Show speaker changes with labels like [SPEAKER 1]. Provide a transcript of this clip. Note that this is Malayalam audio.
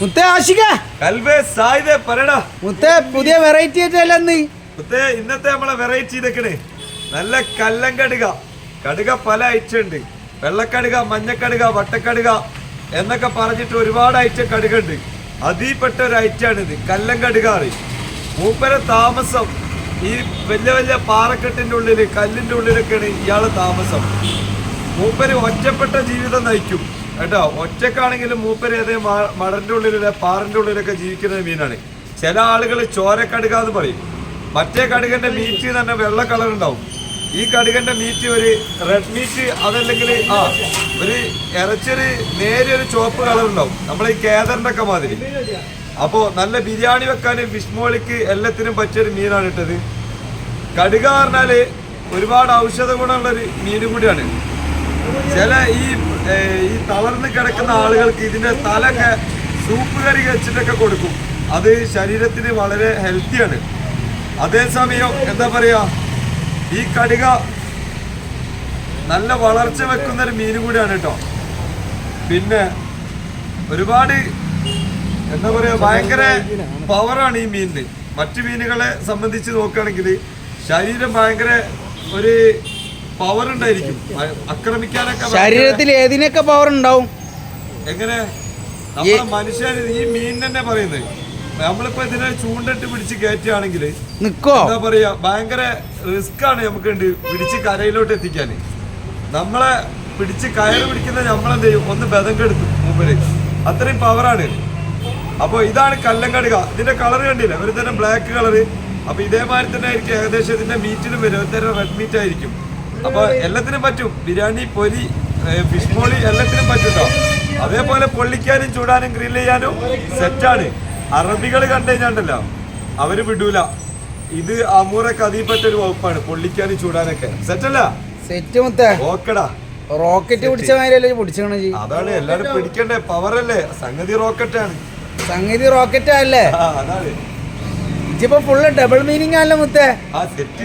[SPEAKER 1] മുത്തേ ആഷിക മുത്തേ പുതിയ വെറൈറ്റി ആയിട്ടല്ലേ
[SPEAKER 2] ഇന്നത്തെ നമ്മളെ വെറൈറ്റി ഇതൊക്കെ നല്ല കല്ലൻ കടുക. കടുക പല ഐറ്റം ഉണ്ട്. വെള്ളക്കടുക, മഞ്ഞക്കടുക, വട്ടക്കടുക എന്നൊക്കെ പറഞ്ഞിട്ട് ഒരുപാട് ഐറ്റം കടുക ഉണ്ട്. അതിൽപ്പെട്ട ഒരു ഐറ്റാണിത്, കല്ലൻ കടുക അറിയും. മൂപ്പര താമസം ഈ വലിയ വലിയ പാറക്കെട്ടിൻ്റെ ഉള്ളിൽ, കല്ലിൻ്റെ ഉള്ളിലൊക്കെയാണ് ഇയാള് താമസം. മൂപ്പര് ഒറ്റപ്പെട്ട ജീവിതം നയിക്കും കേട്ടോ. ഒറ്റക്കാണെങ്കിലും മൂപ്പര് അതേ മടന്റെ ഉള്ളിലെ പാറിന്റെ ഉള്ളിലൊക്കെ ജീവിക്കുന്ന മീനാണ്. ചില ആളുകൾ ചോരക്കടുക എന്ന് പറയും. മറ്റേ കടുകന്റെ മീറ്റ് തന്നെ വെള്ള കളർ ഉണ്ടാവും. ഈ കടുകന്റെ മീറ്റ് ഒരു റെഡ് മീറ്റ്, അതല്ലെങ്കിൽ ഒരു ഇറച്ചൊരു നേരിയൊരു ചുവപ്പ് കളർ ഉണ്ടാവും, നമ്മളെ ഈ കേദറിന്റെ ഒക്കെ മാതിരി. അപ്പോ നല്ല ബിരിയാണി വെക്കാനും ഫിഷ് മോളിക്ക് എല്ലാത്തിനും പറ്റിയൊരു മീനാണ് ഇട്ടത്. കടുക പറഞ്ഞാല് ഒരുപാട് ഔഷധ ഗുണമുള്ളൊരു മീൻ കൂടിയാണ്. ചില ഈ തളർന്ന് കിടക്കുന്ന ആളുകൾക്ക് ഇതിന്റെ തലൊക്കെ സൂപ്പ് കറി വെച്ചിട്ടൊക്കെ കൊടുക്കും. അത് ശരീരത്തിന് വളരെ ഹെൽത്തിയാണ്. അതേസമയം എന്താ പറയാ, ഈ കടുക നല്ല വളർച്ച വെക്കുന്ന ഒരു മീൻ കൂടിയാണ് കേട്ടോ. പിന്നെ ഒരുപാട് എന്താ പറയാ, ഭയങ്കര പവറാണ് ഈ മീനിന്. മറ്റു മീനുകളെ സംബന്ധിച്ച് നോക്കുകയാണെങ്കിൽ ശരീരം ഭയങ്കര ഒരു പവർ ഉണ്ടായിരിക്കും, ആക്രമിക്കാനൊക്കെ.
[SPEAKER 1] ശരീരത്തിൽ ഏതിനൊക്കെ പവർ ഉണ്ടാവും? എങ്ങനെ
[SPEAKER 2] നമ്മളെ മനുഷ്യൻ ഈ മീൻ തന്നെ പറയുന്നത്, നമ്മളിപ്പോ ഇതിനെ ചൂണ്ടിട്ട് പിടിച്ച് കയറ്റുകയാണെങ്കിൽ എന്താ പറയാ, ഭയങ്കര റിസ്ക് ആണ് നമുക്ക് പിടിച്ച് കരയിലോട്ട് എത്തിക്കാൻ. നമ്മളെ പിടിച്ച് കയറ് പിടിക്കുന്ന നമ്മളെന്ത് ചെയ്യും, ഒന്ന് ബദം കെടുത്തു മൂപ്പര്, അത്രയും പവറാണ്. അപ്പൊ ഇതാണ് കല്ലൻ കടുക. ഇതിന്റെ കളർ കണ്ടില്ല, ഒരു തരം ബ്ലാക്ക് കളറ്. അപ്പൊ ഇതേമാതിരി തന്നെ ആയിരിക്കും ഏകദേശം ഇതിന്റെ മീറ്റിനും വരും, ഒരു തരം റെഡ് മീറ്റ് ആയിരിക്കും. അപ്പൊ എല്ലാത്തിനും പറ്റും, ബിരിയാണി, പൊരി, ഫിഷ് മോളി എല്ലാത്തിനും പറ്റും കേട്ടോ. അതേപോലെ പൊള്ളിക്കാനും ചൂടാനും ഗ്രിൽ ചെയ്യാനും സെറ്റാണ്. അറബികൾ കണ്ടു കഴിഞ്ഞാണ്ടല്ലോ അവര് വിടൂല. ഇത് അമൂറൊക്കെ അതിൽപ്പെട്ടൊരു വകുപ്പാണ്, പൊള്ളിക്കാനും ചൂടാനൊക്കെ. സെറ്റല്ല?
[SPEAKER 1] സെറ്റ് മുത്തേ.
[SPEAKER 2] ഓക്കെടാ.
[SPEAKER 1] റോക്കറ്റ് പിടിച്ച മാതിരിയല്ലേ പിടിച്ചോണ?
[SPEAKER 2] അതാണ് എല്ലാരും പിടിക്കണ്ടേ, പവറല്ലേ സംഗതി. റോക്കറ്റാണ്
[SPEAKER 1] സംഗതി, റോക്കറ്റ് അല്ലേ?
[SPEAKER 2] അതാണ്.
[SPEAKER 1] ഇതിപ്പോ ഫുള്ള് ഡബിൾ മീനിങ് ആണല്ലോ മുത്തേ.
[SPEAKER 2] ആ സെറ്റ്